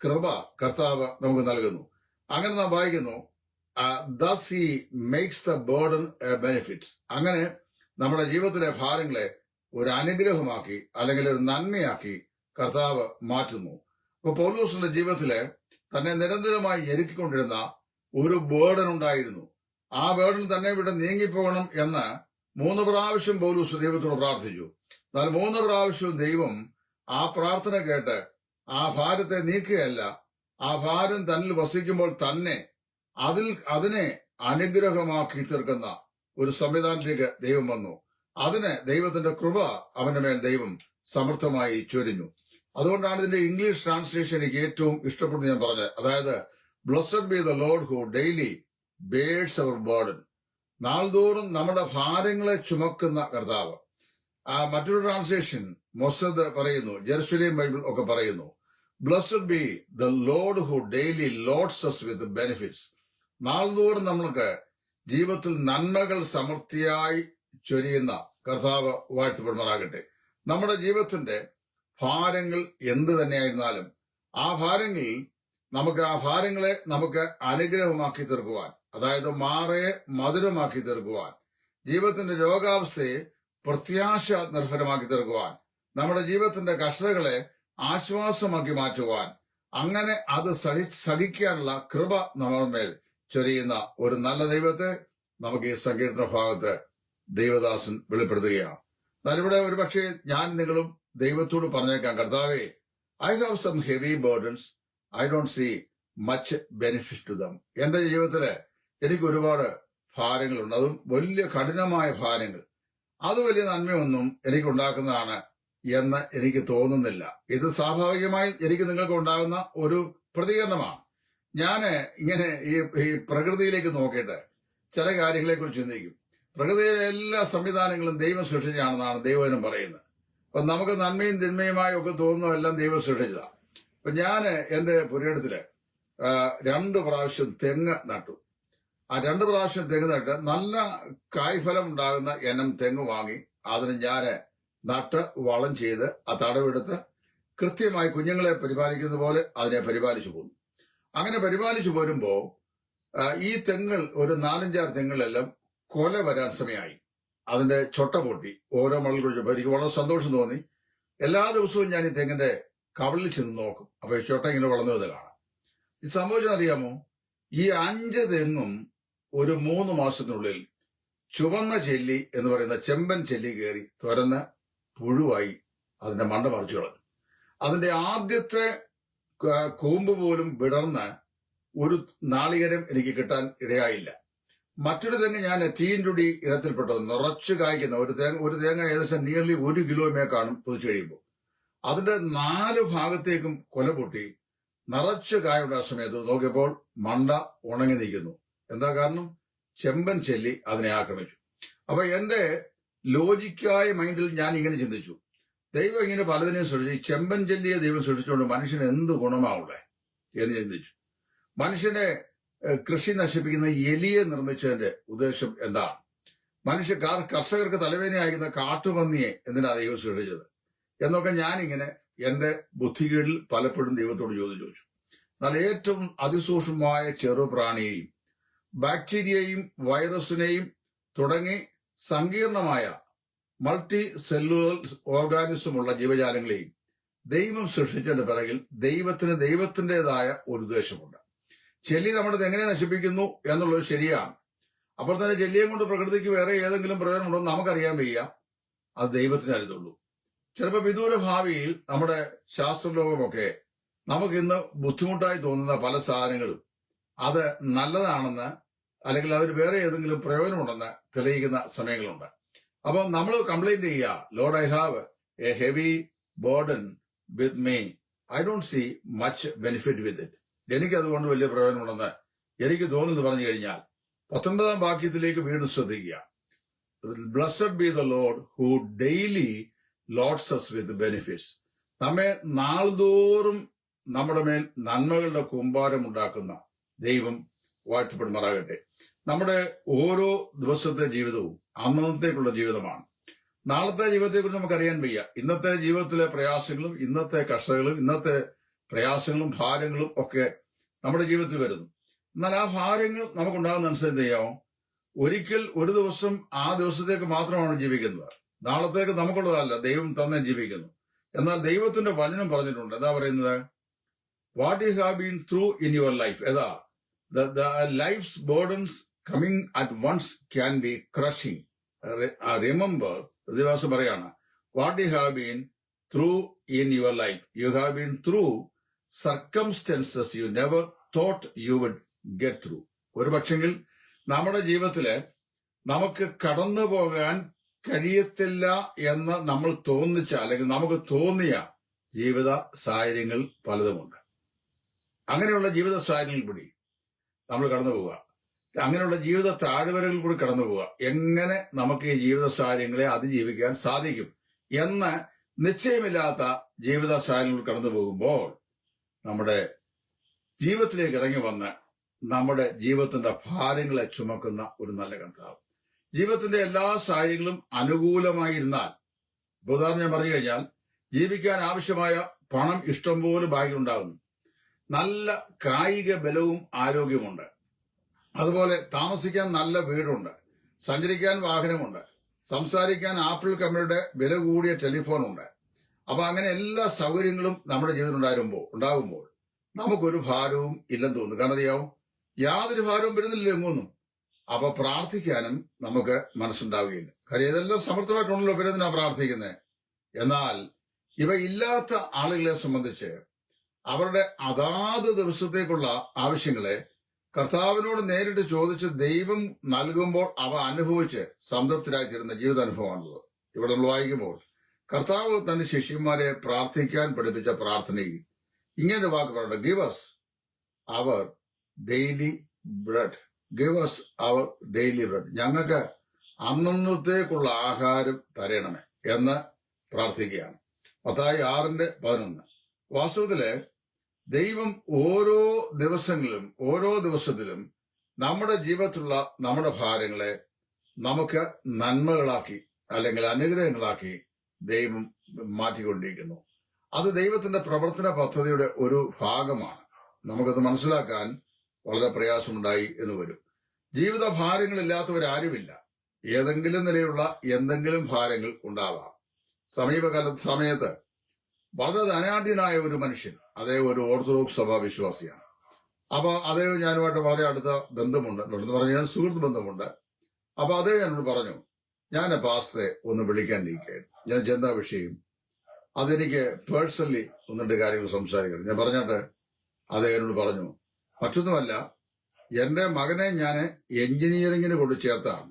കൃപ കർത്താവ് നമുക്ക് നൽകുന്നു. അങ്ങനെ നാം വായിക്കുന്നു, thus he makes the burden a benefits. അങ്ങനെ നമ്മുടെ ജീവിതത്തിലെ ഭാരങ്ങളെ ഒരു അനുഗ്രഹമാക്കി അല്ലെങ്കിൽ ഒരു നന്മയാക്കി കർത്താവ് മാറ്റുന്നു. ഇപ്പൊ പൗലോസിന്റെ ജീവിതത്തിലെ തന്നെ നിരന്തരമായി ഞെരുക്കിക്കൊണ്ടിരുന്ന ഒരു ബേർഡൻ ഉണ്ടായിരുന്നു. ആ ബേർഡൻ തന്നെ ഇവിടെ നീങ്ങിപ്പോകണം എന്ന് 3 പ്രാവശ്യം പൗലോസ് ദൈവത്തോട് പ്രാർത്ഥിച്ചു. എന്നാൽ 3 പ്രാവശ്യവും ദൈവം ആ പ്രാർത്ഥന കേട്ട് ആ ഭാരത്തെ നീക്കുകയല്ല, ആ ഭാരം തന്നിൽ വസിക്കുമ്പോൾ തന്നെ അതിനെ അനുഗ്രഹമാക്കി തീർക്കുന്ന ഒരു സംവിധാനത്തിലേക്ക് ദൈവം വന്നു. അതിന് ദൈവത്തിന്റെ കൃപ അവന്റെ മേൽ ദൈവം സമൃദ്ധമായി ചൊരിഞ്ഞു. അതുകൊണ്ടാണ് ഇതിന്റെ ഇംഗ്ലീഷ് ട്രാൻസ്ലേഷൻ എനിക്ക് ഏറ്റവും ഇഷ്ടപ്പെട്ടു ഞാൻ പറഞ്ഞത്. അതായത്, blessed be the Lord who daily bears our burden. നാൾതോറും നമ്മുടെ ഭാരങ്ങളെ ചുമക്കുന്ന കർത്താവ്. മറ്റൊരു ട്രാൻസ്ലേഷൻ മൊസദ് പറയുന്നു, ജെറുസലേം ബൈബിൾ ഒക്കെ പറയുന്നു, blessed be the Lord who daily loads us with benefits. നാൾതോറും നമ്മൾക്ക് ജീവിതത്തിൽ നന്മകൾ സമൃദ്ധിയായി ചൊരിയുന്ന കർത്താവ് വാഴ്ത്തപ്പെടുമാറാകട്ടെ. നമ്മുടെ ജീവിതത്തിന്റെ ഭാരങ്ങൾ എന്ത് തന്നെയായിരുന്നാലും ആ ഭാരങ്ങളെ നമുക്ക് അനുഗ്രഹമാക്കി തീർക്കുവാൻ, അതായത് മാറയെ മധുരമാക്കി തീർക്കുവാൻ, ജീവിതത്തിന്റെ രോഗാവസ്ഥയെ പ്രത്യാശ നിർഭരമാക്കി തീർക്കുവാൻ, നമ്മുടെ ജീവിതത്തിന്റെ കഷ്ടതകളെ ആശ്വാസമാക്കി മാറ്റുവാൻ, അങ്ങനെ അത് സഹിക്കാനുള്ള കൃപ നമ്മുടെ മേൽ ചൊരിയുന്ന ഒരു നല്ല ദൈവത്തെ നമുക്ക് ഈ സങ്കീർത്തന ഭാഗത്ത് ദൈവദാസൻ വെളിപ്പെടുത്തുകയാണ്. എന്നാൽ ഇവിടെ ഒരുപക്ഷെ ഞാൻ നിങ്ങളും ദൈവത്തോട് പറഞ്ഞേക്കാം, കർത്താവേ, I have some heavy burdens, I don't see much benefit to them. എന്റെ ജീവിതത്തില് എനിക്ക് ഒരുപാട് ഭാരങ്ങളുണ്ട്, അതും വലിയ കഠിനമായ ഭാരങ്ങൾ. അത് വലിയ നന്മയൊന്നും എനിക്കുണ്ടാക്കുന്നതാണ് എന്ന് എനിക്ക് തോന്നുന്നില്ല. ഇത് സ്വാഭാവികമായി എനിക്ക് നിങ്ങൾക്ക് ഉണ്ടാകുന്ന ഒരു പ്രതികരണമാണ്. ഞാന് ഇങ്ങനെ ഈ പ്രകൃതിയിലേക്ക് നോക്കിയിട്ട് ചില കാര്യങ്ങളെ കുറിച്ച് ചിന്തിക്കും. പ്രകൃതിയിലെ എല്ലാ സംവിധാനങ്ങളും ദൈവം സൃഷ്ടിച്ചാണെന്നാണ് ദൈവജനം പറയുന്നത്. അപ്പൊ നമുക്ക് നന്മയും തിന്മയുമായി ഒക്കെ തോന്നുന്നതെല്ലാം ദൈവം സൃഷ്ടിച്ചതാണ്. അപ്പൊ ഞാന് എന്റെ പുരയിടത്തില് 2 പ്രാവശ്യം തെങ്ങ് നട്ടു. ആ 2 പ്രാവശ്യം തെങ്ങ് നട്ട് നല്ല കായ്ഫലം ഉണ്ടാകുന്ന ഇനം തെങ്ങ് വാങ്ങി അതിന് ഞാന് നട്ട് വളം ചെയ്ത് ആ തടവെടുത്ത് കൃത്യമായി കുഞ്ഞുങ്ങളെ പരിപാലിക്കുന്ന പോലെ അതിനെ പരിപാലിച്ചു പോന്നു. അങ്ങനെ പരിപാലിച്ചു പോരുമ്പോ ഈ തെങ്ങുകൾ ഒരു 4-5 തെങ്ങുകളെല്ലാം കൊല വരാൻ സമയമായി. അതിന്റെ ചൊട്ട പൊട്ടി ഓരോ മണൽ കുഴിച്ചപ്പോ എനിക്ക് വളരെ സന്തോഷം തോന്നി. എല്ലാ ദിവസവും ഞാൻ ഈ തെങ്ങിന്റെ കവളിൽ ചെന്ന് നോക്കും. അപ്പൊ ഈ ചൊട്ട ഇങ്ങനെ വളർന്നു വന്ന് കാണാം. ഇത് സംഭവിച്ചറിയാമോ? ഈ 5 തെങ്ങും ഒരു 3 മാസത്തിനുള്ളിൽ ചുവന്ന ചെല്ലി എന്ന് പറയുന്ന ചെമ്പൻ ചെല്ലി കയറി തുരന്ന് പുഴുവായി അതിന്റെ മണ്ട മറിച്ചു കളഞ്ഞു. അതിന്റെ ആദ്യത്തെ കൂമ്പ് പോലും വിടർന്ന് ഒരു നാളികേരം എനിക്ക് കിട്ടാൻ ഇടയായില്ല. മറ്റൊരു തെങ്ങ് ഞാൻ ടീൻറ്റുടി ഇനത്തിൽപ്പെട്ടത് നിറച്ചു കായ്ക്കുന്ന ഒരു തേങ്ങ ഏകദേശം നിയർലി 1 കിലോമേ കാണും പൊതിച്ചു കഴിയുമ്പോൾ. അതിന്റെ 4 ഭാഗത്തേക്കും കൊല പൊട്ടി നിറച്ച് കായുണ്ടായ സമയത്ത് നോക്കിയപ്പോൾ മണ്ട ഉണങ്ങി നിൽക്കുന്നു. എന്താ കാരണം? ചെമ്പൻ ചെല്ലി അതിനെ ആക്രമിച്ചു. അപ്പൊ എന്റെ ലോജിക്കായ മൈൻഡിൽ ഞാൻ ഇങ്ങനെ ചിന്തിച്ചു, ദൈവം ഇങ്ങനെ പലതിനെയും സൃഷ്ടിച്ചു, ചെമ്പൻ ചെല്ലിയെ ദൈവം സൃഷ്ടിച്ചുകൊണ്ട് മനുഷ്യന് എന്ത് ഗുണമാവുള്ളേ എന്ന് ചിന്തിച്ചു. മനുഷ്യനെ കൃഷി നശിപ്പിക്കുന്ന എലിയെ നിർമ്മിച്ചതിന്റെ ഉദ്ദേശം എന്താണ്? കർഷകർക്ക് തലവേദനയായിരുന്ന കാട്ടുപന്നിയെ എന്തിനാ ദൈവം സൃഷ്ടിച്ചത് എന്നൊക്കെ ഞാനിങ്ങനെ എന്റെ ബുദ്ധികേടിൽ പലപ്പോഴും ദൈവത്തോട് ചോദിച്ചു. എന്നാൽ ഏറ്റവും അതിസൂക്ഷ്മമായ ചെറുപ്രാണിയെയും ബാക്ടീരിയയും വൈറസിനെയും തുടങ്ങി സങ്കീർണമായ മൾട്ടി സെല്ലുലർ ഓർഗാനിസമുള്ള ജീവജാലങ്ങളെയും ദൈവം സൃഷ്ടിച്ചതിന്റെ പിറകിൽ ദൈവത്തിൻ്റെതായ ഒരു ഉദ്ദേശമുണ്ട്. ചെല്ലി നമ്മുടെ എങ്ങനെ നശിപ്പിക്കുന്നു എന്നുള്ളത് ശരിയാണ്. അപ്പോൾ തന്നെ ചെല്ലിയെ കൊണ്ട് പ്രകൃതിക്ക് വേറെ ഏതെങ്കിലും പ്രയോജനമുണ്ടോ എന്ന് നമുക്കറിയാൻ വയ്യ. അത് ദൈവത്തിന് അറിയത്തുള്ളൂ. ചിലപ്പോൾ വിദൂര ഭാവിയിൽ നമ്മുടെ ശാസ്ത്രലോകമൊക്കെ നമുക്കിന്ന് ബുദ്ധിമുട്ടായി തോന്നുന്ന പല സാധനങ്ങളും അത് നല്ലതാണെന്ന് അല്ലെങ്കിൽ അവർ വേറെ ഏതെങ്കിലും പ്രയോജനമുണ്ടെന്ന് തെളിയിക്കുന്ന സമയങ്ങളുണ്ട്. അപ്പം നമ്മൾ കംപ്ലൈന്റ് ചെയ്യുക, Lord I have a heavy burden with me, I don't see much benefit with it, എനിക്ക് അതുകൊണ്ട് വലിയ പ്രയോജനമുണ്ടെന്ന് എനിക്ക് തോന്നുന്നു പറഞ്ഞു കഴിഞ്ഞാൽ 19-ാം വാക്യത്തിലേക്ക് വീണ്ടും ശ്രദ്ധിക്കുക. Blessed be the Lord who daily loads us with benefits. നമ്മെ നാൾതോറും നമ്മുടെ മേൽ നന്മകളുടെ കൂമ്പാരം ഉണ്ടാക്കുന്ന ദൈവം വാഴ്ത്തപ്പെടുമാറാകട്ടെ. നമ്മുടെ ഓരോ ദിവസത്തെ ജീവിതവും അന്നത്തേക്കുള്ള ജീവിതമാണ്. നാളത്തെ ജീവിതത്തെക്കുറിച്ച് നമുക്കറിയാൻ വയ്യ. ഇന്നത്തെ ജീവിതത്തിലെ പ്രയാസങ്ങളും ഇന്നത്തെ കഷ്ടതകളും ഇന്നത്തെ പ്രയാസങ്ങളും ഭാരങ്ങളും ഒക്കെ നമ്മുടെ ജീവിതത്തിൽ വരുന്നു. എന്നാൽ ആ ഭാരങ്ങൾ നമുക്കുണ്ടാകുന്ന അനുസരിച്ച് ചെയ്യാമോ? ഒരിക്കൽ ഒരു ദിവസം ആ ദിവസത്തേക്ക് മാത്രമാണ് ജീവിക്കുന്നത്. നാളത്തേക്ക് നമുക്കുള്ളതല്ല, ദൈവം തന്നെ ജീവിക്കുന്നു. എന്നാൽ ദൈവത്തിന്റെ വചനം പറഞ്ഞിട്ടുണ്ട്. എന്താ പറയുന്നത്? What you have been through in your life. ഏതാ? Life's burdens coming at once can be crushing. Remember, ദിവസം പറയാണ്, what you have been through in your life. You have been through circumstances you never thought you would get through. ഒരു പക്ഷെങ്കിൽ നമ്മുടെ ജീവിതത്തില് നമുക്ക് കടന്നു പോകാൻ കഴിയത്തില്ല എന്ന് നമ്മൾ തോന്നിച്ച അല്ലെങ്കിൽ നമുക്ക് തോന്നിയ ജീവിത സാഹചര്യങ്ങൾ പലതുമുണ്ട്. അങ്ങനെയുള്ള ജീവിത സാഹചര്യങ്ങൾ കൂടി നമ്മൾ കടന്നു പോവുക, അങ്ങനെയുള്ള ജീവിത താഴ്വരകളിൽ കൂടി കടന്നു പോവുക. എങ്ങനെ നമുക്ക് ഈ ജീവിത സാഹചര്യങ്ങളെ അതിജീവിക്കാൻ സാധിക്കും എന്ന് നിശ്ചയമില്ലാത്ത ജീവിത സാഹചര്യങ്ങൾ കടന്നു പോകുമ്പോൾ നമ്മുടെ ജീവിതത്തിലേക്ക് ഇറങ്ങി വന്ന് നമ്മുടെ ജീവിതത്തിന്റെ ഭാരങ്ങളെ ചുമക്കുന്ന ഒരു നല്ല കർത്താവ്. ജീവിതത്തിന്റെ എല്ലാ സാഹചര്യങ്ങളും അനുകൂലമായിരുന്നാൽ, ഉദാഹരണം ഞാൻ പറഞ്ഞു കഴിഞ്ഞാൽ, ജീവിക്കാൻ ആവശ്യമായ പണം ഇഷ്ടംപോലെ ബാഗിലുണ്ടാകുന്നു, നല്ല കായിക ബലവും ആരോഗ്യമുണ്ട്, അതുപോലെ താമസിക്കാൻ നല്ല വീടുണ്ട്, സഞ്ചരിക്കാൻ വാഹനമുണ്ട്, സംസാരിക്കാൻ ആപ്പിൾ കമ്പനിയുടെ വില കൂടിയ ടെലിഫോണുണ്ട്. അപ്പൊ അങ്ങനെ എല്ലാ സൗകര്യങ്ങളും നമ്മുടെ ജീവിതത്തിൽ ഉണ്ടാകുമ്പോൾ നമുക്കൊരു ഭാരവും ഇല്ലെന്ന് തോന്നുന്നു. കാരണം അറിയാവും, യാതൊരു ഭാരവും വരുന്നില്ല എങ്ങൊന്നും. അപ്പൊ പ്രാർത്ഥിക്കാനും നമുക്ക് മനസ്സുണ്ടാവുകയില്ല. കാര്യം ഇതെല്ലാം സമർത്ഥമായിട്ടുണ്ടല്ലോ, പിന്നെ എന്തിനാ പ്രാർത്ഥിക്കുന്നത്? എന്നാൽ ഇവ ഇല്ലാത്ത ആളുകളെ സംബന്ധിച്ച് അവരുടെ അതാത് ദിവസത്തേക്കുള്ള ആവശ്യങ്ങളെ കർത്താവിനോട് നേരിട്ട് ചോദിച്ച് ദൈവം നൽകുമ്പോൾ അവ അനുഭവിച്ച് സംതൃപ്തരായിത്തീരുന്ന ജീവിതാനുഭവമാണുള്ളത്. ഇവിടെ നമ്മൾ വായിക്കുമ്പോൾ കർത്താവ് തന്റെ ശിഷ്യന്മാരെ പ്രാർത്ഥിക്കാൻ പഠിപ്പിച്ച പ്രാർത്ഥനയിൽ ഇങ്ങനെ വാക്ക് പറയുന്നത്, give us our daily bread. Give us our daily bread. ഞങ്ങൾക്ക് അന്നത്തേക്കുള്ള ആഹാരം തരണമേ എന്ന് പ്രാർത്ഥിക്കുകയാണ്. മത്തായി 6:11. വാസ്തവത്തില് ദൈവം ഓരോ ദിവസത്തിലും നമ്മുടെ ജീവിതത്തിലുള്ള നമ്മുടെ ഭാരങ്ങളെ നമുക്ക് നന്മകളാക്കി അല്ലെങ്കിൽ അനുഗ്രഹങ്ങളാക്കി ദൈവം മാറ്റിക്കൊണ്ടിരിക്കുന്നു. അത് ദൈവത്തിന്റെ പ്രവർത്തന പദ്ധതിയുടെ ഒരു ഭാഗമാണ്. നമുക്കത് മനസ്സിലാക്കാൻ വളരെ പ്രയാസമുണ്ടായി എന്ന് വരും. ജീവിത ഭാരങ്ങളില്ലാത്തവരാരുമില്ല. ഏതെങ്കിലും നിലയിലുള്ള എന്തെങ്കിലും ഭാരങ്ങൾ ഉണ്ടാവാം. സമയത്ത് വളരെ ധനാഢ്യനായ ഒരു മനുഷ്യൻ, അതേ ഒരു ഓർത്തഡോക്സ് സഭാ വിശ്വാസിയാണ്. അപ്പൊ അതേ ഞാനുമായിട്ട് വളരെ അടുത്ത ബന്ധമുണ്ട്, എന്ന് പറഞ്ഞാൽ സുഹൃത്ത് ബന്ധമുണ്ട്. അപ്പൊ അതേ എന്നോട് പറഞ്ഞു, ഞാൻ പാസ്റ്ററെ ഒന്ന് വിളിക്കാനിരിക്കുകയായിരുന്നു. ഞാൻ എന്താ വിഷയം? അതെനിക്ക് പേഴ്സണലി 1-2 കാര്യങ്ങൾ സംസാരിക്കണം. ഞാൻ പറഞ്ഞിട്ട് അതേ എന്നോട് പറഞ്ഞു, മറ്റൊന്നുമല്ല, എന്റെ മകനെ ഞാൻ എഞ്ചിനീയറിംഗിന് കൊണ്ട് ചേർത്താണ്.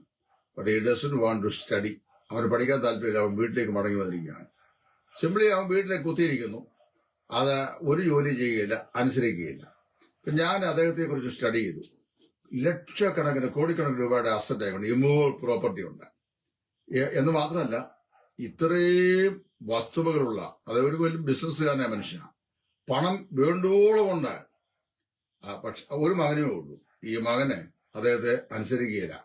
But he doesn't want to study. അവന് പഠിക്കാൻ താല്പര്യമില്ല. അവൻ വീട്ടിലേക്ക് മടങ്ങി വന്നിരിക്കുകയാണ്. സിംപ്ലി അവൻ വീട്ടിലേക്ക് കുത്തിയിരിക്കുന്നു. അത് ഒരു ജോലി ചെയ്യുകയില്ല, അനുസരിക്കുകയില്ല. ഇപ്പൊ ഞാൻ അദ്ദേഹത്തെ കുറിച്ച് സ്റ്റഡി ചെയ്തു. ലക്ഷക്കണക്കിന് കോടിക്കണക്കിന് രൂപയുടെ അസറ്റ് ആയതുകൊണ്ട് ഇമ്മൂവബിൾ പ്രോപ്പർട്ടി ഉണ്ട്. എന്ന് മാത്രമല്ല, ഇത്രയും വസ്തുവകളുള്ള അതായത് ഒരു വലിയ ബിസിനസ്സുകാരനായ മനുഷ്യനാണ്. പണം വേണ്ടോളം ഉണ്ട്. പക്ഷെ ഒരു മകനേ ഉള്ളൂ. ഈ മകന് അദ്ദേഹത്തെ അനുസരിക്കുകയില്ല.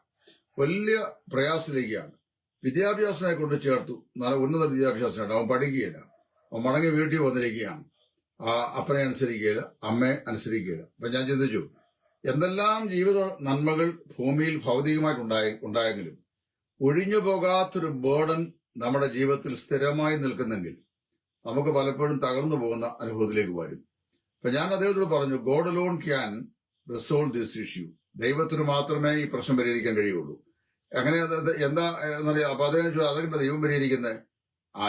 വലിയ പ്രയാസത്തിലേക്കാണ്. വിദ്യാഭ്യാസത്തിനെ കൊണ്ട് ചേർത്തു. നല്ല ഉന്നത വിദ്യാഭ്യാസമായിട്ട് അവൻ പഠിക്കുകയില്ല. അവൻ മടങ്ങി വീട്ടിൽ വന്നിരിക്കുകയാണ്. അപ്പനെ അനുസരിക്കുകയില്ല, അമ്മയെ അനുസരിക്കുകയില്ല. അപ്പൊ ഞാൻ ചിന്തിച്ചു, എന്തെല്ലാം ജീവിത നന്മകൾ ഭൂമിയിൽ ഭൗതികമായിട്ട് ഉണ്ടായെങ്കിലും ഒഴിഞ്ഞു പോകാത്തൊരു ബേർഡൻ നമ്മുടെ ജീവിതത്തിൽ സ്ഥിരമായി നിൽക്കുന്നെങ്കിൽ നമുക്ക് പലപ്പോഴും തകർന്നു പോകുന്ന അനുഭവത്തിലേക്ക് വരും. അപ്പൊ ഞാൻ അദ്ദേഹത്തോട് പറഞ്ഞു, God alone can resolve this issue. ദൈവത്തിന് മാത്രമേ ഈ പ്രശ്നം പരിഹരിക്കാൻ കഴിയുള്ളൂ. എങ്ങനെ എന്താ എന്നറിയാം. അപ്പൊ അദ്ദേഹം ചോദിച്ചു, അതെങ്ങനെ ദൈവം പരിഹരിക്കുന്നത്?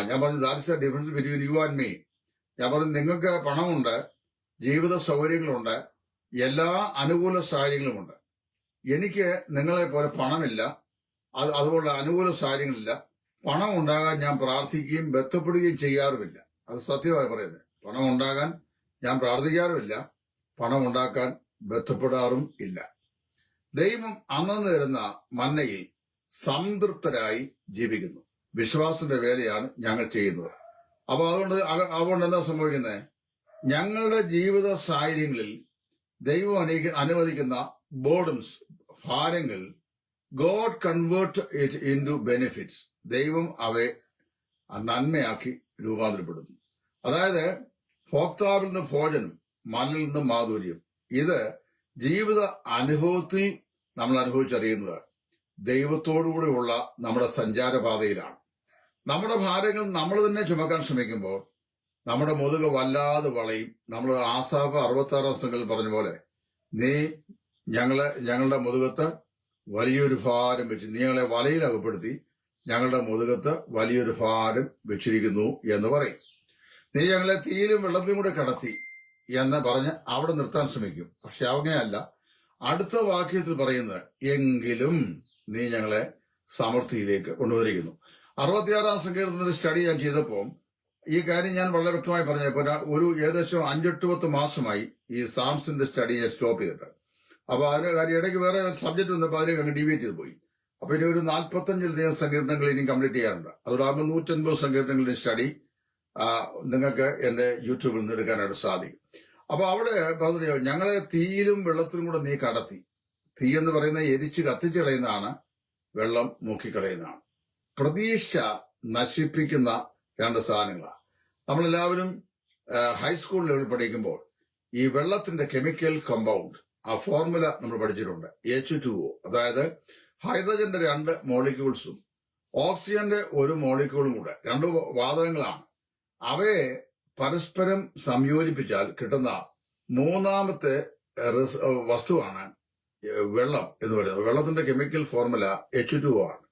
ഞാൻ പറഞ്ഞു, that's A difference between you and me. ഞാൻ പറഞ്ഞു, നിങ്ങൾക്ക് പണമുണ്ട്, ജീവിത സൗകര്യങ്ങളുണ്ട്, എല്ലാ അനുകൂല സാഹചര്യങ്ങളുമുണ്ട്. എനിക്ക് നിങ്ങളെ പോലെ പണമില്ല, അതുപോലെ അനുകൂല സാഹചര്യങ്ങളില്ല. പണം ഉണ്ടാകാൻ ഞാൻ പ്രാർത്ഥിക്കുകയും ബന്ധപ്പെടുകയും ചെയ്യാറുമില്ല. അത് സത്യമായി പറയുന്നത്. പണം ഉണ്ടാകാൻ ഞാൻ പ്രാർത്ഥിക്കാറുമില്ല, പണം ഉണ്ടാക്കാൻ ബന്ധപ്പെടാറും ഇല്ല. ദൈവം അന്നു തരുന്ന മന്നയിൽ സംതൃപ്തരായി ജീവിക്കുന്നു. വിശ്വാസത്തിന്റെ വേലയാണ് ഞങ്ങൾ ചെയ്യുന്നത്. അപ്പൊ അതുകൊണ്ട് എന്താ സംഭവിക്കുന്നത്? ഞങ്ങളുടെ ജീവിത സാഹചര്യങ്ങളിൽ ദൈവം അനുവദിക്കുന്ന ബോർഡൻസ്, ഭാരങ്ങൾ, God convert it into benefits. ദൈവം അവയെ നന്മയാക്കി രൂപാന്തരപ്പെടുന്നു. അതായത് ഭോക്താവിൽ നിന്ന് ഭോജനം, മണ്ണിൽ നിന്ന് മാധുര്യം. ഇത് ജീവിത അനുഭവത്തിൽ നമ്മൾ അനുഭവിച്ചറിയുന്നത് ദൈവത്തോടുകൂടിയുള്ള നമ്മുടെ സഞ്ചാരപാതയിലാണ്. നമ്മുടെ ഭാരങ്ങൾ നമ്മൾ തന്നെ ചുമക്കാൻ ശ്രമിക്കുമ്പോൾ നമ്മുടെ മുതുക വല്ലാതെ വളയും. നമ്മൾ ആസാഫ് 66 സംഘത്തിൽ പറഞ്ഞ പോലെ, നീ ഞങ്ങളുടെ മുതുകത്ത് വലിയൊരു ഭാരം വെച്ച്, നീ ഞങ്ങളെ വലയിൽ അകപ്പെടുത്തി ഞങ്ങളുടെ മുതുകത്ത് വലിയൊരു ഭാരം വെച്ചിരിക്കുന്നു എന്ന് പറയും. നീ ഞങ്ങളെ തീയിലും വെള്ളത്തിലും കൂടെ കടത്തി എന്ന് പറഞ്ഞ് അവിടെ നിർത്താൻ ശ്രമിക്കും. പക്ഷെ അങ്ങനെയല്ല. അടുത്ത വാക്യത്തിൽ പറയുന്നത്, എങ്കിലും നീ ഞങ്ങളെ സമൃദ്ധിയിലേക്ക് കൊണ്ടുവന്നിരിക്കുന്നു. 66 സങ്കീർത്തനത്തിന്റെ സ്റ്റഡി ഞാൻ ചെയ്തപ്പോൾ ഈ കാര്യം ഞാൻ വളരെ വ്യക്തമായി പറഞ്ഞപ്പോൾ ഒരു ഏകദേശം 5-8 മാസമായി ഈ സാംസിന്റെ സ്റ്റഡി ഞാൻ സ്റ്റോപ്പ് ചെയ്തിട്ട്. അപ്പൊ അതിന് കാര്യം ഇടയ്ക്ക് വേറെ സബ്ജക്ട് വന്നപ്പോൾ അതിലേക്ക് അങ്ങ് ഡിവേറ്റ് ചെയ്ത് പോയി. അപ്പൊ ഇനി ഒരു 45 സങ്കീർത്തനങ്ങൾ ഇനി കംപ്ലീറ്റ് ചെയ്യാറുണ്ട്. അതോടാകുമ്പോൾ 150 സങ്കീർത്തനങ്ങളുടെ സ്റ്റഡി നിങ്ങൾക്ക് എന്റെ യൂട്യൂബിൽ നിന്ന് എടുക്കാനായിട്ട് സാധിക്കും. അപ്പൊ അവിടെ പറഞ്ഞു, ഞങ്ങളെ തീയിലും വെള്ളത്തിലും കൂടെ നീ കടത്തി. തീ എന്ന് പറയുന്നത് എരിച്ച് കത്തിച്ച് കളയുന്നതാണ്, വെള്ളം മുക്കിക്കളയുന്നതാണ്. പ്രതീക്ഷ നശിപ്പിക്കുന്ന രണ്ട് സാധനങ്ങളാണ്. നമ്മളെല്ലാവരും ഹൈസ്കൂൾ ലെവലിൽ പഠിക്കുമ്പോൾ ഈ വെള്ളത്തിന്റെ കെമിക്കൽ കോമ്പൗണ്ട്, ആ ഫോർമുല നമ്മൾ പഠിച്ചിട്ടുണ്ട്. H2O, അതായത് ഹൈഡ്രജന്റെ 2 മോളിക്യൂൾസും ഓക്സിജന്റെ 1 മോളിക്യൂളും കൂടെ, 2 വാതകങ്ങളാണ്. അവയെ പരസ്പരം സംയോജിപ്പിച്ചാൽ കിട്ടുന്ന മൂന്നാമത്തെ വസ്തുവാണ് വെള്ളം എന്ന് പറയുന്നത്. വെള്ളത്തിന്റെ കെമിക്കൽ ഫോർമുല H2O ആണ്.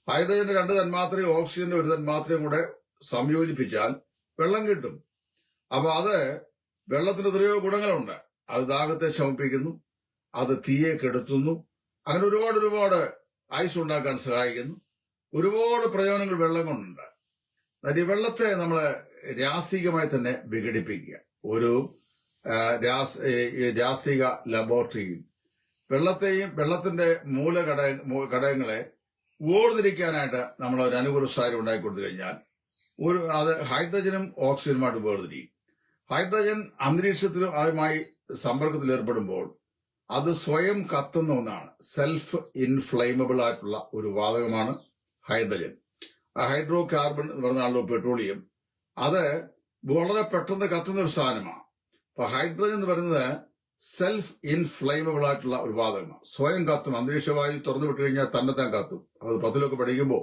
ഹൈഡ്രജന്റെ 2 തന്മാത്രയും ഓക്സിജന്റെ 1 തന്മാത്രയും കൂടെ സംയോജിപ്പിച്ചാൽ വെള്ളം കിട്ടും. അപ്പൊ അത് വെള്ളത്തിന് എത്രയോ ഗുണങ്ങളുണ്ട്. അത് ദാഹത്തെ ശമിപ്പിക്കുന്നു, അത് തീയെ കെടുത്തുന്നു, അങ്ങനെ ഒരുപാട് ഐസ് ഉണ്ടാക്കാൻ സഹായിക്കുന്നു. ഒരുപാട് പ്രയോജനങ്ങൾ വെള്ളം കൊണ്ടുണ്ട്. ഈ വെള്ളത്തെ നമ്മൾ രാസികമായി തന്നെ വിഘടിപ്പിക്കുക. ഒരു രാസിക ലബോറട്ടറിയിൽ വെള്ളത്തിന്റെ ഘടകങ്ങളെ വേർതിരിക്കാനായിട്ട് നമ്മൾ ഒരു അനുകൂല സാഹചര്യം ഉണ്ടാക്കി കൊടുത്തു കഴിഞ്ഞാൽ അത് ഹൈഡ്രജനും ഓക്സിജനുമായിട്ട് വേർതിരിക്കും. ഹൈഡ്രജൻ അന്തരീക്ഷത്തിലുമായി സമ്പർക്കത്തിൽ ഏർപ്പെടുമ്പോൾ അത് സ്വയം കത്തുന്ന ഒന്നാണ്. സെൽഫ് ഇൻഫ്ലൈമബിൾ ആയിട്ടുള്ള ഒരു വാതകമാണ് ഹൈഡ്രജൻ. ഹൈഡ്രോ കാർബൺ എന്ന് പറഞ്ഞാണല്ലോ പെട്രോളിയം. അത് വളരെ പെട്ടെന്ന് കത്തുന്ന ഒരു സാധനമാണ്. അപ്പൊ ഹൈഡ്രജൻ എന്ന് പറയുന്നത് സെൽഫ് ഇൻഫ്ലൈമബിൾ ആയിട്ടുള്ള ഒരു വാതകമാണ്. സ്വയം കത്തും. അന്തരീക്ഷവായു തുറന്നു വിട്ടു കഴിഞ്ഞാൽ തന്നെത്താൻ കത്തും. അത് 10ലൊക്കെ പഠിക്കുമ്പോൾ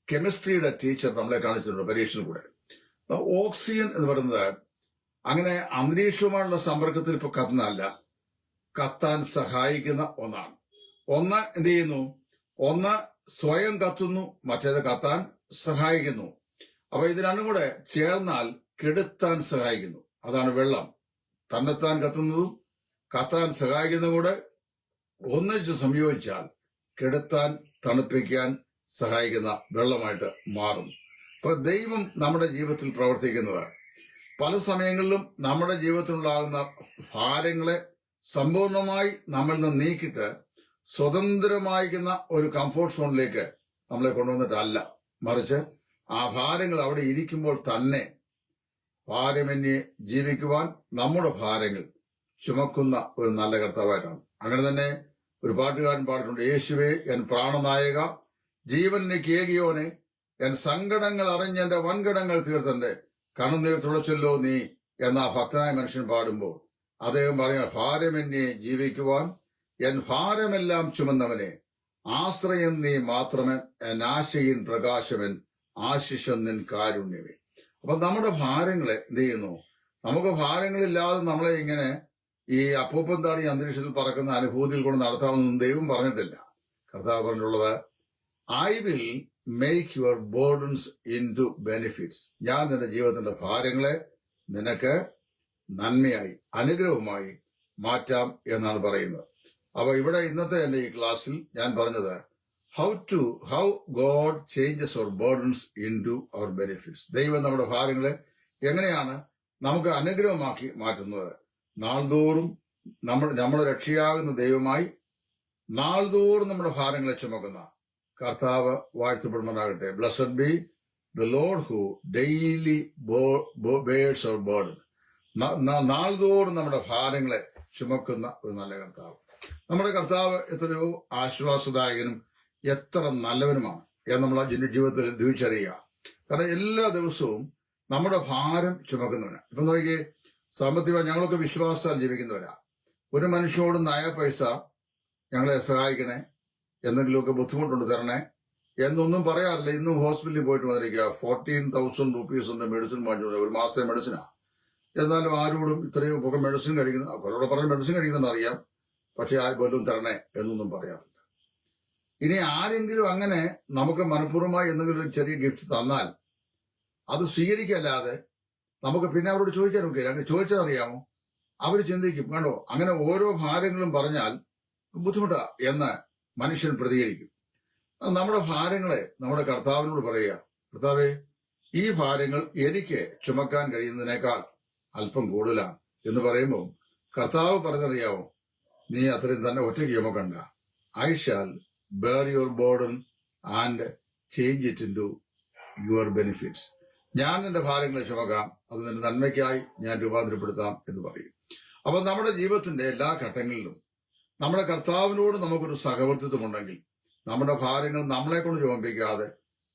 കെമിസ്ട്രിയുടെ ടീച്ചർ നമ്മളെ കാണിച്ചിട്ടുണ്ട് പരീക്ഷയിൽ കൂടെ. ഓക്സിജൻ എന്ന് പറയുന്നത് അങ്ങനെ അന്തരീക്ഷവുമായുള്ള സമ്പർക്കത്തിൽ ഇപ്പൊ കത്തുന്നതല്ല, കത്താൻ സഹായിക്കുന്ന ഒന്നാണ്. ഒന്ന് എന്ത് ചെയ്യുന്നു? ഒന്ന് സ്വയം കത്തുന്നു, മറ്റേത് കത്താൻ സഹായിക്കുന്നു. അപ്പൊ ഇത് രണ്ടും കൂടെ ചേർന്നാൽ കെടുത്താൻ സഹായിക്കുന്നു. അതാണ് വെള്ളം. തന്നെത്താൻ കത്തുന്നതും കത്താൻ സഹായിക്കുന്നതും കൂടെ ഒന്നിച്ച് സംയോജിച്ചാൽ കെടുത്താൻ തണുപ്പിക്കാൻ സഹായിക്കുന്ന വെള്ളമായിട്ട് മാറുന്നു. അപ്പൊ ദൈവം നമ്മുടെ ജീവിതത്തിൽ പ്രവർത്തിക്കുന്നത് പല സമയങ്ങളിലും നമ്മുടെ ജീവിതത്തിലുണ്ടാകുന്ന ഭാരങ്ങളെ സമ്പൂർണമായി നമ്മളിൽ നിന്ന് നീക്കിയിട്ട് സ്വതന്ത്രമായിരിക്കുന്ന ഒരു കംഫോർട്ട് സോണിലേക്ക് നമ്മളെ കൊണ്ടുവന്നിട്ടല്ല, മറിച്ച് ആ ഭാരങ്ങൾ അവിടെ ഇരിക്കുമ്പോൾ തന്നെ ഭാരമന്യേ ജീവിക്കുവാൻ നമ്മുടെ ഭാരങ്ങൾ ചുമക്കുന്ന ഒരു നല്ല കർത്താവായിട്ടാണ്. അങ്ങനെ തന്നെ ഒരു പാട്ടുകാരൻ പാടിയിട്ടുണ്ട്, യേശുവേ എൻ പ്രാണനായക, ജീവനെ കേകിയോനെ, എൻ സങ്കടങ്ങൾ അറിഞ്ഞെന്റെ വൻകടങ്ങൾ തീർത്തന്റെ കണ്ണുനീർ തുളച്ചല്ലോ നീ എന്ന ഭക്തനായ മനുഷ്യൻ പാടുമ്പോൾ അദ്ദേഹം പറയുക, ഭാരമെന്നെ ജീവിക്കുവാൻ എൻ ഭാരമെല്ലാം ചുമന്നവനെ, ആശ്രയം നീ മാത്രമൻ, എൻ ആശയിൻ പ്രകാശവൻ, ആശിഷം നിൻ കാരുണ്യമേ. അപ്പൊ നമ്മുടെ ഭാരങ്ങളെ എന്ത് ചെയ്യുന്നു? നമുക്ക് ഭാരങ്ങളില്ലാതെ നമ്മളെ ഇങ്ങനെ ഈ അപ്പൂപ്പൻ താടി അന്തരീക്ഷത്തിൽ പറക്കുന്ന അനുഭൂതിയിൽ കൊണ്ട് നടത്താമെന്നൊന്നും ദൈവം പറഞ്ഞിട്ടില്ല. കർത്താവ് പറഞ്ഞിട്ടുള്ളത്, I will make your burdens into benefits. ഞാൻ നിന്റെ ജീവിതത്തിന്റെ ഭാരങ്ങളെ നിനക്ക് നന്മയായി അനുഗ്രഹവുമായി മാറ്റാം എന്നാണ് പറയുന്നത്. അപ്പൊ ഇവിടെ ഇന്നത്തെ എന്റെ ഈ ക്ലാസ്സിൽ ഞാൻ പറഞ്ഞത് how God changes our burdens into our benefits. ദൈവം നമ്മുടെ ഭാരങ്ങളെ എങ്ങനെയാണ് നമുക്ക് അനുഗ്രഹമാക്കി മാറ്റുന്നത്. നാൾതോറും നമ്മുടെ രക്ഷയാകുന്ന ദൈവമായി നാൾതോറും നമ്മുടെ ഭാരങ്ങളെ ചുമക്കുന്ന കർത്താവ് വാഴ്ത്തപ്പെടുമാറാകട്ടെ. Blessed be the Lord who daily bears our burden. നാൾതോറും നമ്മുടെ ഭാരങ്ങളെ ചുമക്കുന്ന ഒരു നല്ല കർത്താവ്. നമ്മുടെ കർത്താവ് എത്രയോ ആശ്വാസദായകനും എത്ര നല്ലവനുമാണ് എന്ന് നമ്മൾ ജീവിതത്തിൽ രുചിച്ചറിയുക. കാരണം എല്ലാ ദിവസവും നമ്മുടെ ഭാരം ചുമക്കുന്നവനാണ്. ഇപ്പൊ നോക്കിയേ, സാമ്പത്തികമായി ഞങ്ങളൊക്കെ വിശ്വാസത്താൽ ജീവിക്കുന്നവരാ. ഒരു മനുഷ്യനോട് നയ പൈസ ഞങ്ങളെ സഹായിക്കണേ, എന്തെങ്കിലുമൊക്കെ ബുദ്ധിമുട്ടുണ്ട് തരണേ എന്നൊന്നും പറയാറില്ല. ഇന്നും ഹോസ്പിറ്റലിൽ പോയിട്ട് വന്നിരിക്കുക, 14,000 rupees മെഡിസിൻ വാങ്ങിച്ചു, ഒരു മാസത്തെ മെഡിസിനാ. എന്നാലും ആരോടും ഇത്രയും ഒക്കെ മെഡിസിൻ കഴിക്കുന്ന അവരോട് പറഞ്ഞ മെഡിസിൻ കഴിക്കുന്നെന്ന് അറിയാം, പക്ഷെ പോലും തരണേ എന്നൊന്നും പറയാറില്ല. ഇനി ആരെങ്കിലും അങ്ങനെ നമുക്ക് മനഃപൂർവ്വമായി എന്തെങ്കിലും ഒരു ചെറിയ ഗിഫ്റ്റ് തന്നാൽ അത് സ്വീകരിക്കല്ലാതെ നമുക്ക് പിന്നെ അവരോട് ചോദിക്കാൻ നോക്കില്ല. അങ്ങനെ ചോദിച്ചതറിയാമോ? അവർ ചിന്തിക്കും, കണ്ടോ അങ്ങനെ ഓരോ ഭാരങ്ങളും പറഞ്ഞാൽ ബുദ്ധിമുട്ടാ എന്ന് മനുഷ്യൻ പ്രതികരിക്കും. നമ്മുടെ ഭാരങ്ങളെ നമ്മുടെ കർത്താവിനോട് പറയുക, കർത്താവേ, ഈ ഭാരങ്ങൾ എനിക്ക് ചുമക്കാൻ കഴിയുന്നതിനേക്കാൾ അല്പം കൂടുതലാണ് എന്ന് പറയുമ്പോൾ കർത്താവ് പറഞ്ഞറിയാവോ, നീ അത്രയും തന്നെ ഒറ്റയ്ക്ക് ചുമക്കണ്ട. I shall bear your burden and change it into your benefits. ഞാൻ നിന്റെ ഭാരങ്ങളെ ചുമക്കാം, അത് നിന്റെ നന്മയ്ക്കായി ഞാൻ രൂപാന്തരപ്പെടുത്താം എന്ന് പറയും. അപ്പൊ നമ്മുടെ ജീവിതത്തിന്റെ എല്ലാ ഘട്ടങ്ങളിലും നമ്മുടെ കർത്താവിനോട് നമുക്കൊരു സഹവർത്തിത്വമുണ്ടെങ്കിൽ നമ്മുടെ ഭാരങ്ങൾ നമ്മളെ കൊണ്ട് ചുമപ്പിക്കാതെ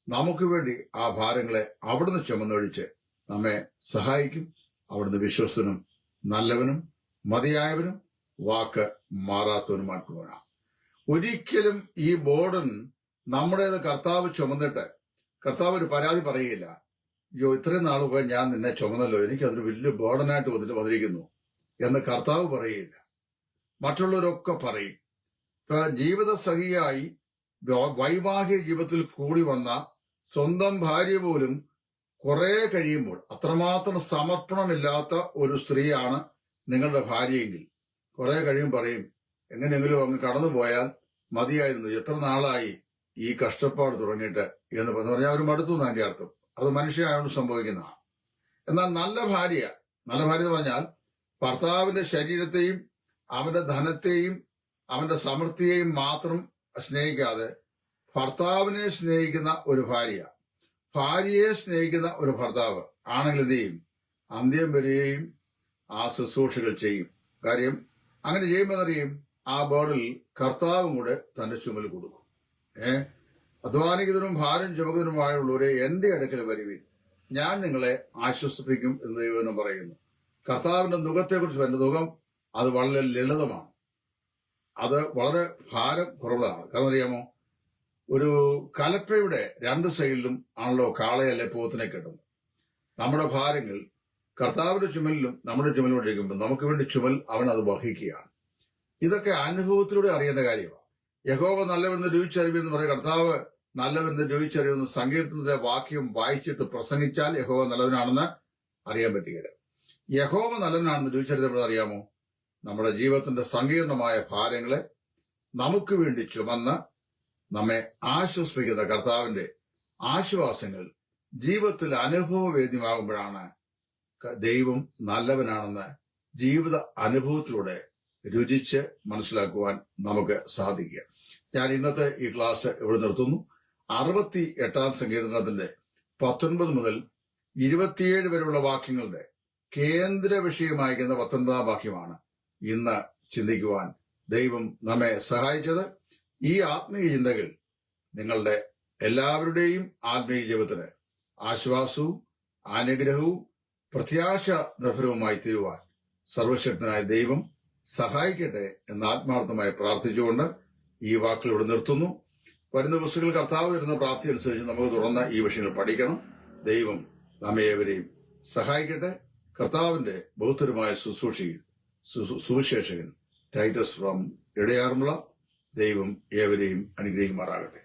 നമുക്ക് വേണ്ടി ആ ഭാരങ്ങളെ അവിടുന്ന് ചുമന്നൊഴിച്ച് നമ്മെ സഹായിക്കും. അവിടുന്ന് വിശ്വസ്തനും നല്ലവനും മതിയായവനും വാക്ക് മാറാത്തവനുമാക്കുവാനാണ്. ഒരിക്കലും ഈ ബോർഡൻ നമ്മുടേത് കർത്താവ് ചുമന്നിട്ട് കർത്താവ് ഒരു പരാതി പറയുകയില്ല, അയ്യോ ഇത്രയും നാളുക ഞാൻ നിന്നെ ചുമന്നല്ലോ, എനിക്കതൊരു വലിയ ബോർഡനായിട്ട് വന്നിരിക്കുന്നു എന്ന് കർത്താവ് പറയുകയില്ല. മറ്റുള്ളവരൊക്കെ പറയും. ഇപ്പൊ ജീവിത സഖിയായി വൈവാഹിക ജീവിതത്തിൽ കൂടി വന്ന സ്വന്തം ഭാര്യ പോലും കുറെ കഴിയുമ്പോൾ അത്രമാത്രം സമർപ്പണമില്ലാത്ത ഒരു സ്ത്രീയാണ് നിങ്ങളുടെ ഭാര്യയെങ്കിൽ കുറെ കഴിയുമ്പോൾ പറയും, എങ്ങനെയെങ്കിലും അങ്ങ് കടന്നുപോയാൽ മതിയായിരുന്നു, എത്ര നാളായി ഈ കഷ്ടപ്പാട് തുടങ്ങിയിട്ട് എന്ന് പറഞ്ഞാൽ അവർ മടുത്തു എന്നാണ് അതിന്റെ അർത്ഥം. അത് മനുഷ്യനായോട് സംഭവിക്കുന്നതാണ്. എന്നാൽ നല്ല ഭാര്യ എന്ന് പറഞ്ഞാൽ ഭർത്താവിന്റെ ശരീരത്തെയും അവന്റെ ധനത്തെയും അവന്റെ സമൃദ്ധിയെയും മാത്രം സ്നേഹിക്കാതെ ഭർത്താവിനെ സ്നേഹിക്കുന്ന ഒരു ഭാര്യ, ഭാര്യയെ സ്നേഹിക്കുന്ന ഒരു ഭർത്താവ് ആണെങ്കിൽ എന്ത് ചെയ്യും? അന്ത്യം വരെയും ആ ശുശ്രൂഷകൾ ചെയ്യും. കാര്യം അങ്ങനെ ചെയ്യുമ്പോൾ അറിയും, ആ ബോർഡിൽ കർത്താവും കൂടെ തന്റെ ചുമൽ കൊടുക്കും. അധ്വാനിക്കുന്നതിനും ഭാരം ചുമക്കുന്നതിനുമായുള്ളവരെ എന്റെ അടുക്കൽ വരുവിൻ, ഞാൻ നിങ്ങളെ ആശ്വസിപ്പിക്കും എന്ന് ദൈവം പറയുന്നു. കർത്താവിന്റെ നുഖത്തെക്കുറിച്ച് എന്റെ നുഖം അത് വളരെ ലളിതമാണ്, അത് വളരെ ഭാരം കുറവുള്ളതാണ്. കാരണം അറിയാമോ, ഒരു കലപ്പയുടെ രണ്ട് സൈഡിലും ആണല്ലോ കാളയല്ലേ പോത്തിനെ കെട്ടുന്നത്. നമ്മുടെ ഭാരങ്ങൾ കർത്താവിന്റെ ചുമലിലും നമ്മുടെ ചുമലിലൂടെ ഇരിക്കുമ്പോൾ നമുക്ക് വേണ്ടി ചുമൽ അവൻ അത് വഹിക്കുകയാണ്. ഇതൊക്കെ അനുഭവത്തിലൂടെ അറിയേണ്ട കാര്യമാണ്. യഹോവ നല്ലവെന്ന് രുചിച്ചറിവെന്ന് പറയും. കർത്താവ് നല്ലവെന്ന് രുചിച്ചറിവെന്ന് സങ്കീർത്തനത്തിലെ വാക്യം വായിച്ചിട്ട് പ്രസംഗിച്ചാൽ യഹോവ നല്ലവനാണെന്ന് അറിയാൻ പറ്റുകയില്ല. യഹോവ നല്ലവനാണെന്ന് രുചിച്ചറിയപ്പെടുന്നത് അറിയാമോ? നമ്മുടെ ജീവിതത്തിന്റെ സങ്കീർണമായ ഭാരങ്ങളെ നമുക്ക് വേണ്ടി ചുമന്ന് നമ്മെ ആശ്വസിപ്പിക്കുന്ന കർത്താവിന്റെ ആശ്വാസങ്ങൾ ജീവിതത്തിൽ അനുഭവവേദ്യമാകുമ്പോഴാണ് ദൈവം നല്ലവനാണെന്ന് ജീവിത അനുഭവത്തിലൂടെ രുചിച്ച് മനസ്സിലാക്കുവാൻ നമുക്ക് സാധിക്കുക. ഞാൻ ഇന്നത്തെ ഈ ക്ലാസ് ഇവിടെ നിർത്തുന്നു. 68-ാം സങ്കീർത്തനത്തിന്റെ 19 മുതൽ 27 വരെയുള്ള വാക്യങ്ങളുടെ കേന്ദ്ര വിഷയമായിരിക്കുന്ന 19-ാം വാക്യമാണ് ഇന്ന് ചിന്തിക്കുവാൻ ദൈവം നമ്മെ സഹായിച്ചത്. ഈ ആത്മീയ ചിന്തകൾ നിങ്ങളുടെ എല്ലാവരുടെയും ആത്മീയ ജീവിതത്തിന് ആശ്വാസവും അനുഗ്രഹവും പ്രത്യാശ നിർഭരവുമായി തീരുവാൻ സർവശക്തനായ ദൈവം സഹായിക്കട്ടെ എന്ന് ആത്മാർത്ഥമായി പ്രാർത്ഥിച്ചുകൊണ്ട് ഈ വാക്കുകളിവിടെ നിർത്തുന്നു. വരുന്ന ദിവസങ്ങൾ കർത്താവ് വരുന്ന പ്രാപ്തി അനുസരിച്ച് നമുക്ക് തുറന്ന ഈ വിഷയങ്ങൾ പഠിക്കണം. ദൈവം നമ്മെ ഏവരെയും സഹായിക്കട്ടെ. കർത്താവിന്റെ ബഹുത്തരമായ സുവിശേഷകൻ ടൈറ്റസ് ഫ്രം ഇടയാറുമുള. ദൈവം ഏവരെയും അനുഗ്രഹിക്കുമാറാകട്ടെ.